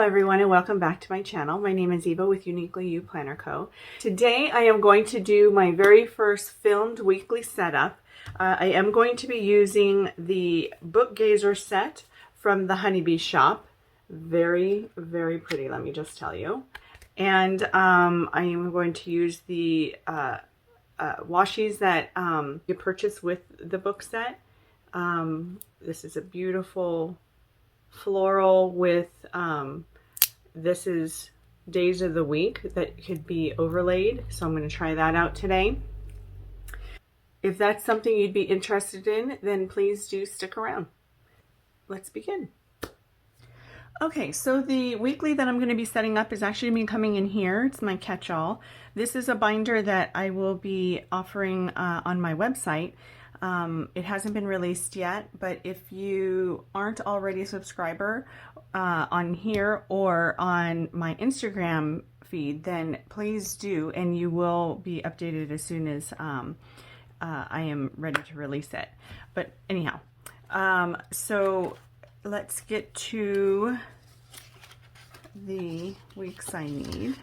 everyone, and welcome back to my channel. My name is Eva with Uniquely You Planner Co. Today I am going to do my very first filmed weekly setup. I am going to be using the Book Gazer set from the Honeybee shop. Very, very pretty, let me just tell you. And I am going to use the washies that you purchase with the book set. This is a beautiful floral with this is days of the week that could be overlaid, so I'm going to try that out today. If that's something you'd be interested in, then please do stick around. Let's begin. Okay, so the weekly that I'm going to be setting up is actually going to be coming in here. It's my catch-all. This is a binder that I will be offering on my website. It hasn't been released yet, but if you aren't already a subscriber on here or on my Instagram feed, then please do, and you will be updated as soon as I am ready to release it. But anyhow, so let's get to the weeks I need.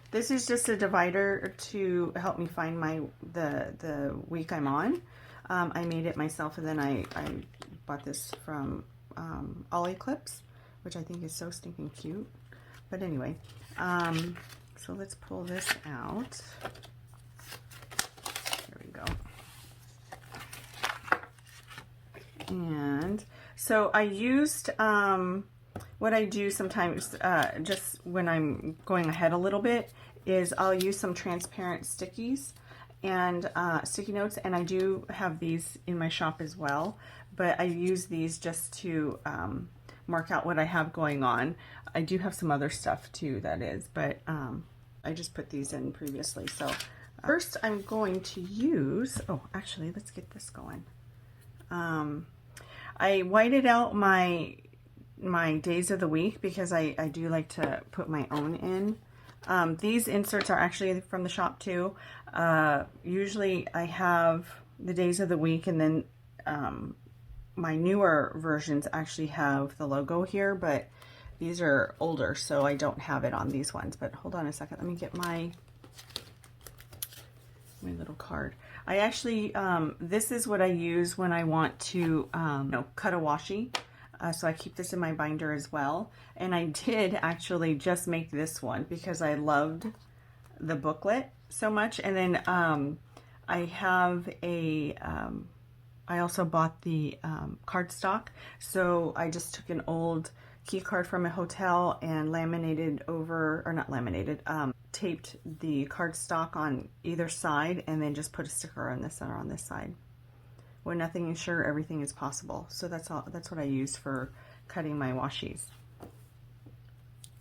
This is just a divider to help me find the week I'm on. I made it myself, and then I bought this from Ollie Clips, which I think is so stinking cute. But anyway, so let's pull this out. There we go. And so I used what I do sometimes, just when I'm going ahead a little bit, is I'll use some transparent stickies and sticky notes, and I do have these in my shop as well, but I use these just to mark out what I have going on. I do have some other stuff too, that is, but I just put these in previously. So first I'm going to use, oh, actually, let's get this going. I whited out my days of the week because I do like to put my own in. These inserts are actually from the shop too. Usually I have the days of the week, and then my newer versions actually have the logo here, but these are older, so I don't have it on these ones. But hold on a second, let me get my little card. I actually, this is what I use when I want to cut a washi. So I keep this in my binder as well. And I did actually just make this one because I loved the booklet so much. And then I have a, I also bought the cardstock. So I just took an old key card from a hotel and laminated over, or not laminated, taped the cardstock on either side, and then just put a sticker on the center on this side. When nothing is sure, everything is possible. So that's all. That's what I use for cutting my washies.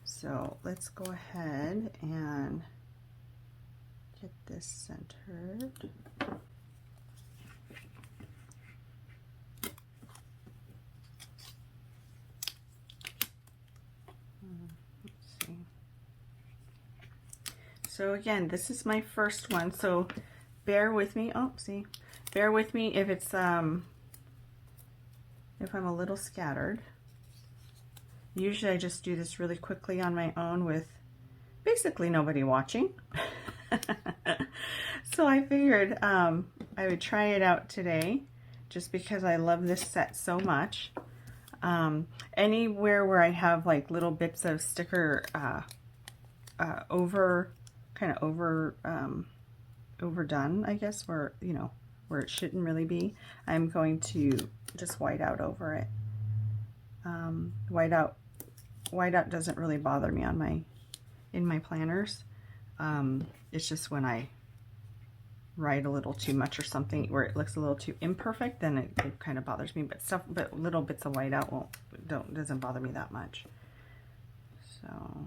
So let's go ahead and get this centered. Let's see. So again, this is my first one. So bear with me. Oh, see. Bear with me if it's if I'm a little scattered. Usually I just do this really quickly on my own with basically nobody watching. So I figured I would try it out today just because I love this set so much. Anywhere where I have like little bits of sticker overdone, I guess, where where it shouldn't really be, I'm going to just white out over it. Whiteout doesn't really bother me on in my planners. It's just when I write a little too much or something where it looks a little too imperfect, then it kind of bothers me. But little bits of whiteout doesn't bother me that much. So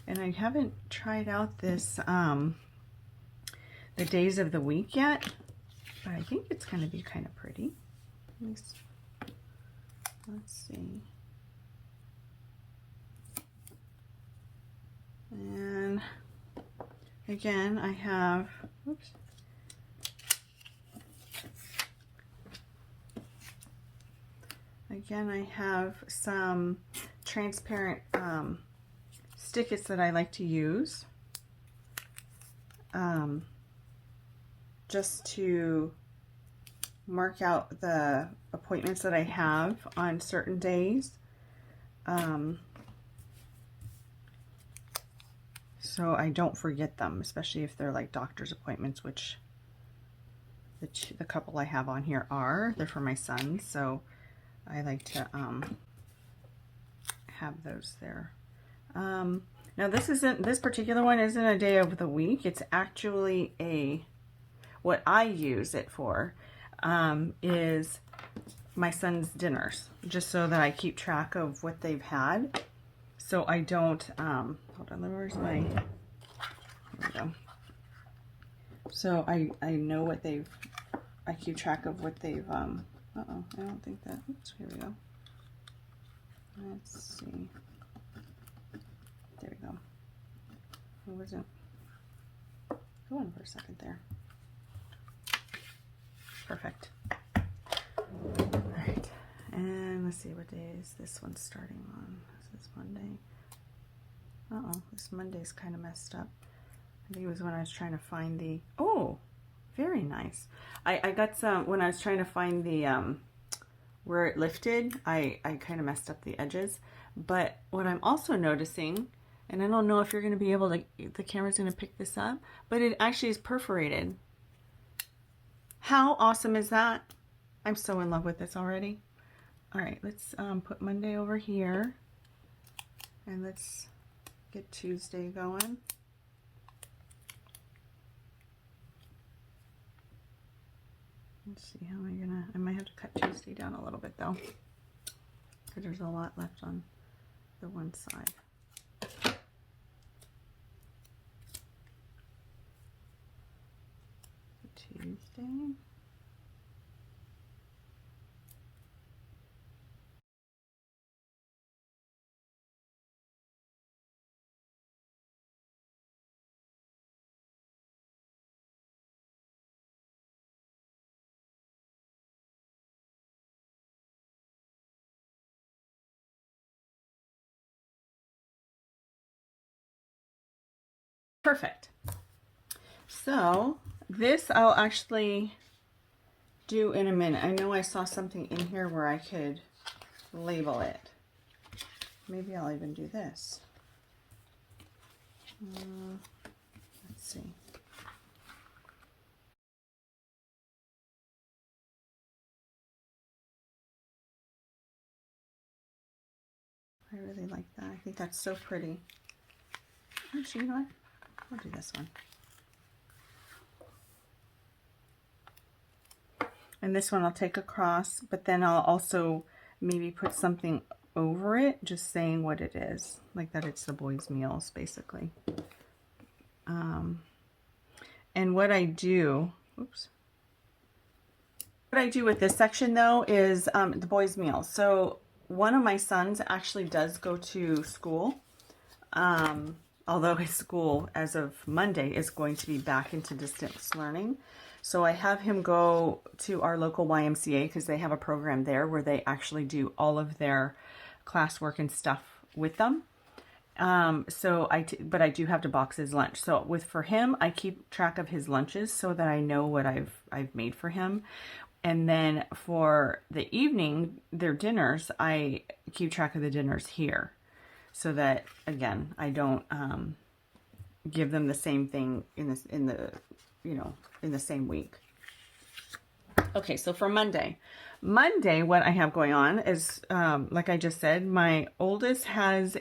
and I haven't tried out this the days of the week yet, but I think it's going to be kind of pretty. Let's see. And again, I have, oops. Again, I have some transparent stickets that I like to use just to mark out the appointments that I have on certain days. So I don't forget them, especially if they're like doctor's appointments, which the couple I have on here are. They're for my son, so I like to have those there. Now this particular one isn't a day of the week. It's actually what I use it for is my son's dinners, just so that I keep track of what they've had. So I don't, hold on, where's my, here we go. So I know what I keep track of what they've, uh-oh, I don't think that, oops, here we go. Let's see. There we go. It wasn't going for a second there. Perfect. All right, and let's see, what day is this one starting on? Is this Monday? Uh-oh, this Monday's kind of messed up. I think it was when I was trying to find the, oh, very nice. I got some, when I was trying to find the, where it lifted, I kind of messed up the edges. But what I'm also noticing, and I don't know if you're going to be able to, the camera's going to pick this up, but it actually is perforated. How awesome is that? I'm so in love with this already. All right, let's put Monday over here, and let's get Tuesday going. Let's see, how am I gonna, I might have to cut Tuesday down a little bit though, because there's a lot left on the one side. Tuesday. Perfect. So this I'll actually do in a minute. I know I saw something in here where I could label it. Maybe I'll even do this. Let's see. I really like that. I think that's so pretty. Actually, you know what? I'll do this one. And this one I'll take across, but then I'll also maybe put something over it, just saying what it is. Like that it's the boys' meals, basically. And what I do, oops. What I do with this section though is the boys' meals. So one of my sons actually does go to school. Although his school, as of Monday, is going to be back into distance learning. So I have him go to our local YMCA because they have a program there where they actually do all of their classwork and stuff with them. But I do have to box his lunch. So for him, I keep track of his lunches so that I know what I've made for him. And then for the evening, their dinners, I keep track of the dinners here. So that, again, I don't give them the same thing in the same week. Okay, so for Monday, what I have going on is, like I just said, my oldest has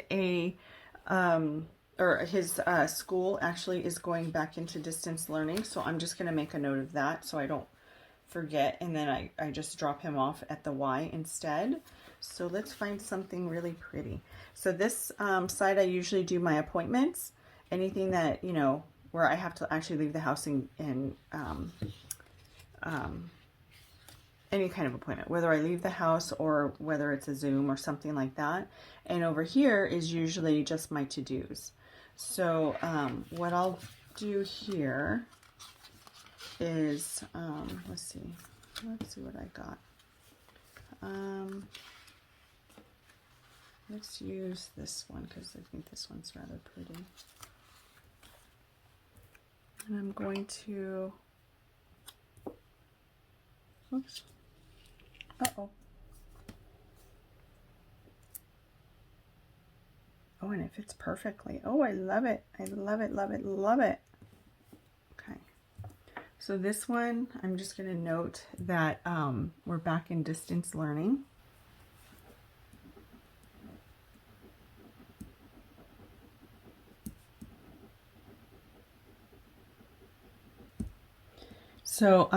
his school actually is going back into distance learning. So I'm just going to make a note of that so I don't forget. And then I just drop him off at the Y instead. So let's find something really pretty. So this side, I usually do my appointments, anything that, where I have to actually leave the house in any kind of appointment, whether I leave the house or whether it's a Zoom or something like that. And over here is usually just my to-dos. So what I'll do here is, let's see what I got. let's use this one because I think this one's rather pretty. And I'm going to, oops, uh-oh. Oh, and it fits perfectly. Oh, I love it. I love it, love it, love it. Okay. So this one, I'm just going to note that we're back in distance learning. So,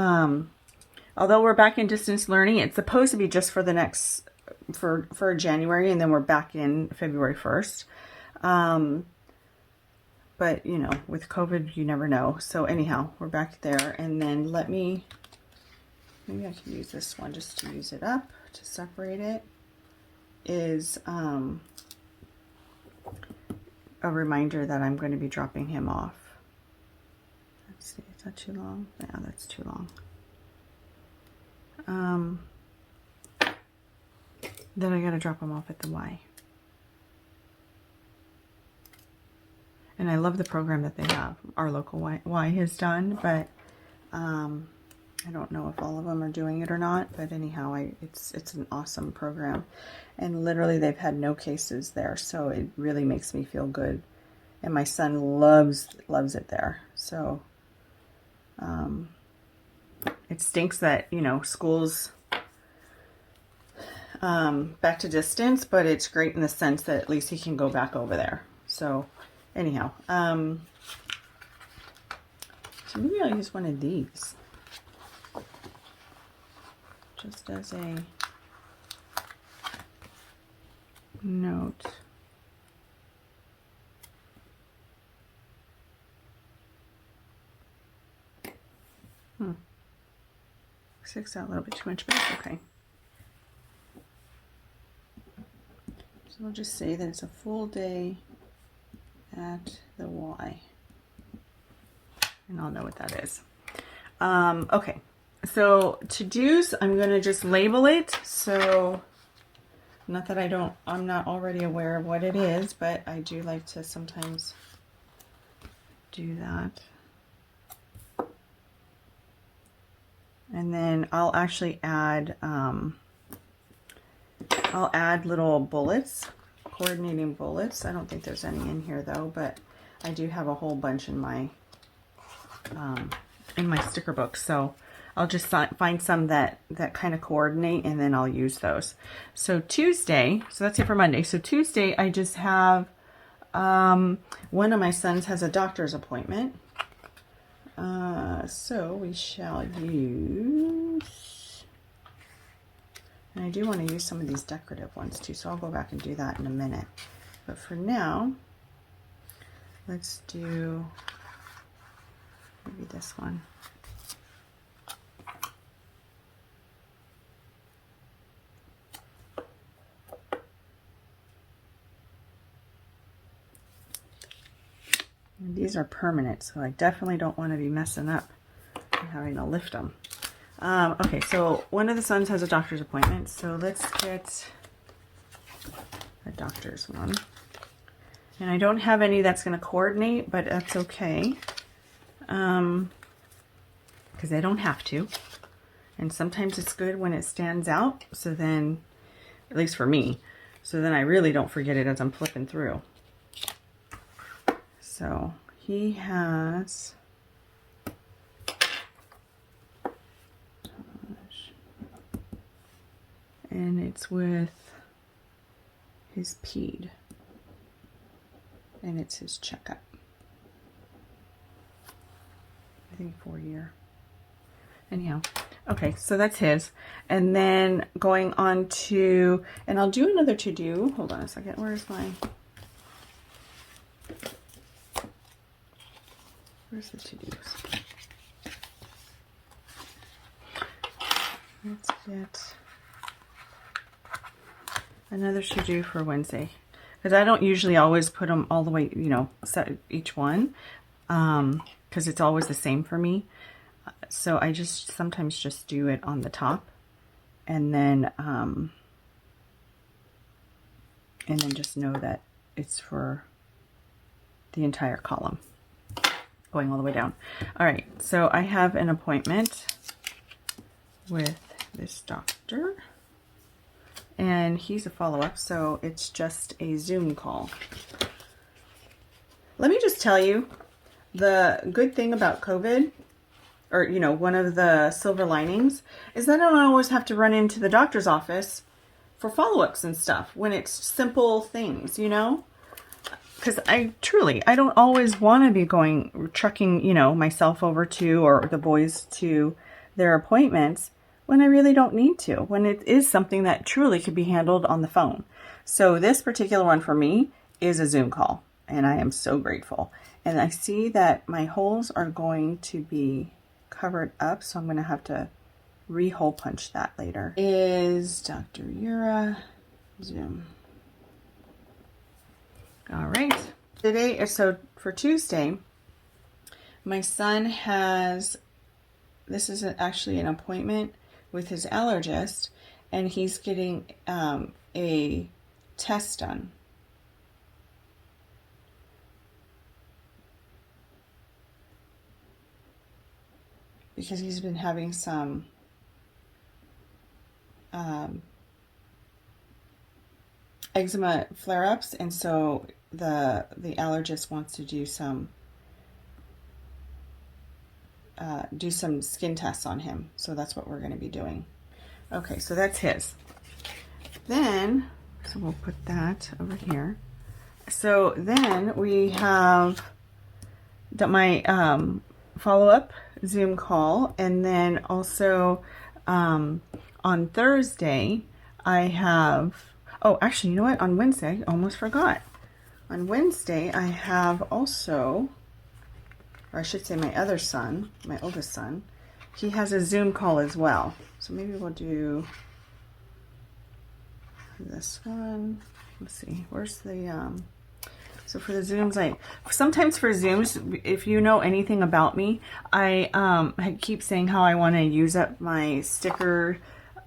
although we're back in distance learning, it's supposed to be just for the next, for January, and then we're back in February 1st. But, you know, with COVID, you never know. So anyhow, we're back there. And then maybe I can use this one just to use it up, to separate it, is a reminder that I'm going to be dropping him off. Let's see, is that too long? Yeah, that's too long. Then I got to drop him off at the Y. And I love the program that they have, our local Y has done, but I don't know if all of them are doing it or not. But anyhow, it's an awesome program, and literally they've had no cases there, so it really makes me feel good. And my son loves it there. So it stinks that, you know, school's back to distance, but it's great in the sense that at least he can go back over there. So anyhow, so maybe I'll use one of these just as a note. Sticks out a little bit too much, but it's okay. So we'll just say that it's a full day at the Y. And I'll know what that is. Okay, so to-dos, I'm going to just label it. So, not that I'm not already aware of what it is, but I do like to sometimes do that. And then I'll actually add, I'll add little bullets, coordinating bullets. I don't think there's any in here though, but I do have a whole bunch in my sticker book. So I'll just find some that kind of coordinate, and then I'll use those. So Tuesday, so that's it for Monday. So Tuesday, I just have, one of my sons has a doctor's appointment. So we shall use, and I do want to use some of these decorative ones too, so I'll go back and do that in a minute. But for now, let's do maybe this one. And these are permanent, so I definitely don't want to be messing up and having to lift them. Okay, so one of the sons has a doctor's appointment, so let's get a doctor's one. And I don't have any that's going to coordinate, but that's okay, because I don't have to. And sometimes it's good when it stands out, so then, at least for me, so then I really don't forget it as I'm flipping through. So he has, and it's with his ped, and it's his checkup. I think 4-year. Anyhow, okay, so that's his. And then going on to, and I'll do another to-do. Hold on a second. Where's the to-dos? Let's get another to-do for Wednesday, because I don't usually always put them all the way, you know, set each one, because it's always the same for me. So I just sometimes just do it on the top, and then And then just know that it's for the entire column, going all the way down. All right, so I have an appointment with this doctor, and he's a follow-up, so it's just a Zoom call. Let me just tell you, the good thing about COVID, or, you know, one of the silver linings, is that I don't always have to run into the doctor's office for follow-ups and stuff when it's simple things, you know? Because I don't always want to be trucking, you know, myself over to, or the boys to their appointments when I really don't need to, when it is something that truly could be handled on the phone. So this particular one for me is a Zoom call, and I am so grateful. And I see that my holes are going to be covered up, so I'm going to have to re-hole punch that later. Is Dr. Yura Zoom. All right. Today, so for Tuesday, my son has, this is actually an appointment with his allergist, and he's getting a test done. Because he's been having some eczema flare-ups, and so the allergist wants to do some skin tests on him. So that's what we're going to be doing. Okay, so that's his. Then, so we'll put that over here. So then we have my follow-up Zoom call, and then also on Thursday I have, oh, actually, you know what? On Wednesday, I almost forgot. On Wednesday, I have also, or I should say my other son, my oldest son, he has a Zoom call as well. So maybe we'll do this one. Let's see, where's the, so for the Zooms, sometimes for Zooms, if you know anything about me, I keep saying how I want to use up my stickers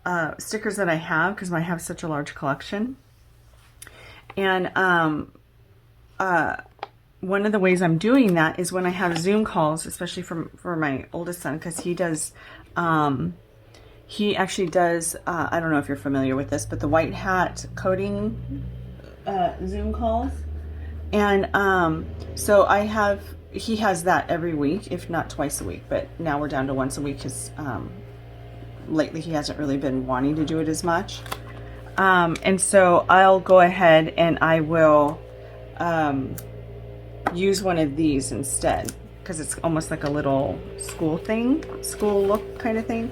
that I have, because I have such a large collection. And one of the ways I'm doing that is when I have Zoom calls, especially for my oldest son, because he actually does, I don't know if you're familiar with this, but the white hat coding Zoom calls. And so he has that every week, if not twice a week, but now we're down to once a week because lately he hasn't really been wanting to do it as much. And so I'll go ahead and I will use one of these instead, because it's almost like a little school look kind of thing.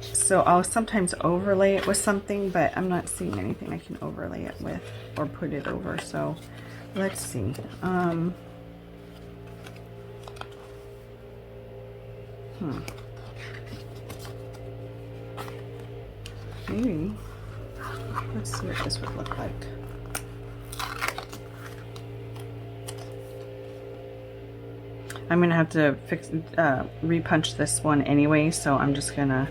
So I'll sometimes overlay it with something, but I'm not seeing anything I can overlay it with or put it over. So let's see. Maybe. Let's see what this would look like. I'm gonna have to repunch this one anyway, so I'm just gonna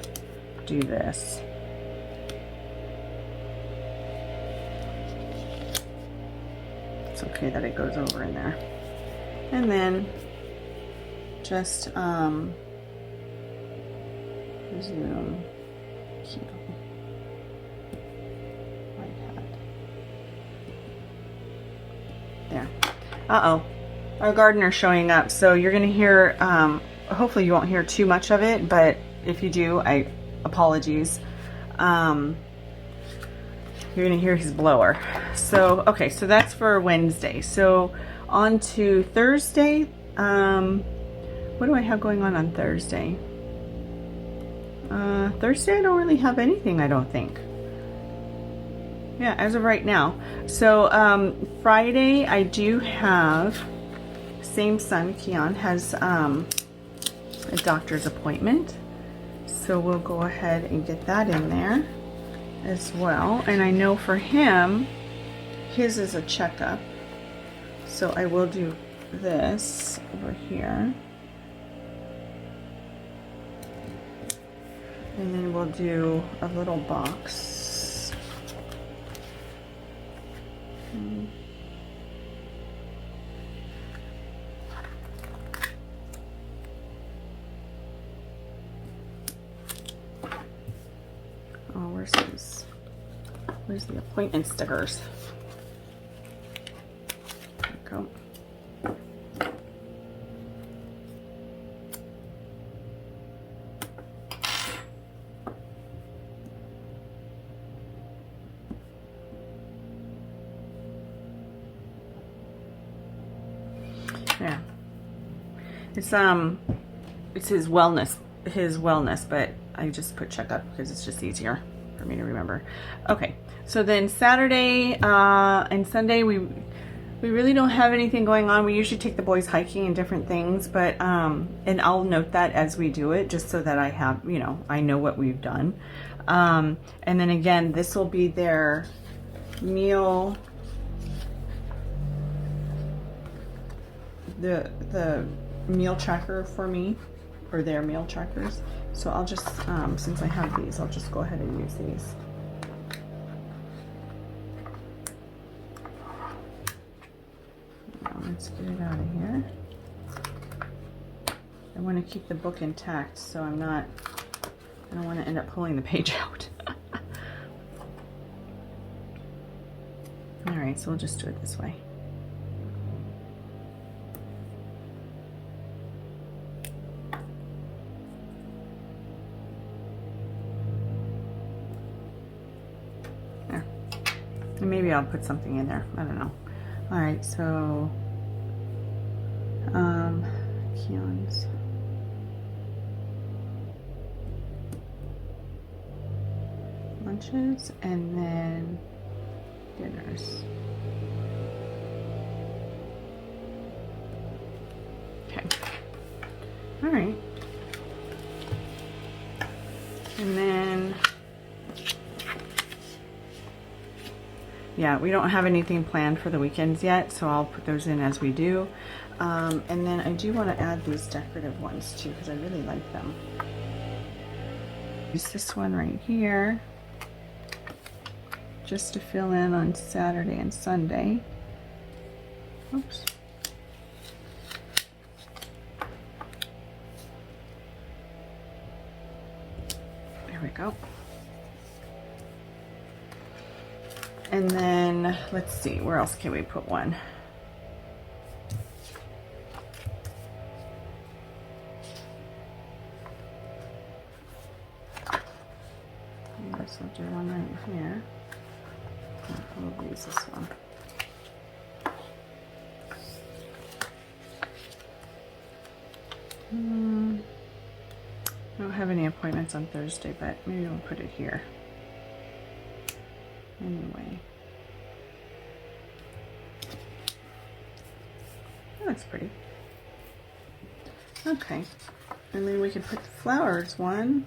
do this. It's okay that it goes over in there. And then just zoom here. There. Uh-oh. Our gardener's showing up, so you're going to hear, hopefully you won't hear too much of it, but if you do, apologies. You're going to hear his blower. So, okay, so that's for Wednesday. So, on to Thursday. What do I have going on Thursday? Thursday, I don't really have anything, I don't think. Yeah, as of right now. So, Friday, I do have... Same son, Keon, has a doctor's appointment. So we'll go ahead and get that in there as well. And I know for him, his is a checkup. So I will do this over here. And then we'll do a little box Oh, where's the appointment stickers? There we go. Yeah. It's his wellness, but I just put checkup because it's just easier for me to remember. Okay, so then Saturday and Sunday we really don't have anything going on. We usually take the boys hiking and different things, but and I'll note that as we do it, just so that I have, you know, I know what we've done. And then again, this will be their meal, the meal tracker for me, or their meal trackers. So I'll just, since I have these, I'll just go ahead and use these. Now let's get it out of here. I want to keep the book intact, so I don't want to end up pulling the page out. All right, so we'll just do it this way. And maybe I'll put something in there. I don't know. All right, so Keon's lunches and then dinners. Okay. All right. And then yeah, we don't have anything planned for the weekends yet, so I'll put those in as we do. And then I do want to add these decorative ones too, because I really like them. Use this one right here, just to fill in on Saturday and Sunday. Oops. There we go. And then, let's see, where else can we put one? I guess I'll do one right here. I'll use this one. I don't have any appointments on Thursday, but maybe I'll put it here. Anyway, that looks pretty. Okay, and then we could put the flowers one.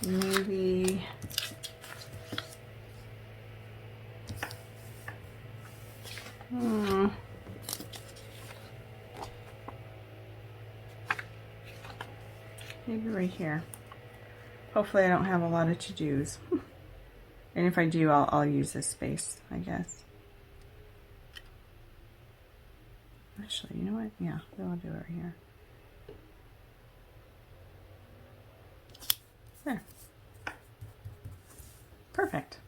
Maybe maybe right here. Hopefully I don't have a lot of to-dos. And if I do, I'll use this space, I guess. Actually, you know what? Yeah, I'll do it right here. There. Perfect.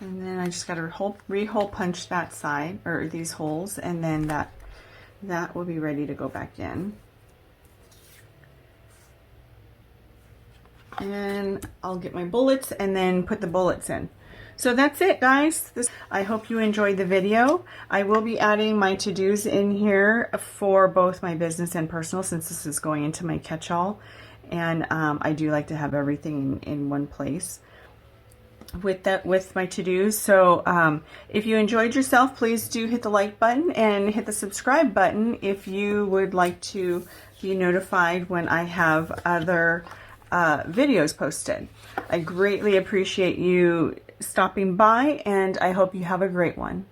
And then I just got to re-hole punch that side, or these holes, and then that will be ready to go back in. And I'll get my bullets and then put the bullets in. So that's it, guys. I hope you enjoyed the video. I will be adding my to-dos in here for both my business and personal, since this is going into my catch-all. And I do like to have everything in one place with my to-dos. So if you enjoyed yourself, please do hit the like button and hit the subscribe button if you would like to be notified when I have other videos posted. I greatly appreciate you stopping by, and I hope you have a great one.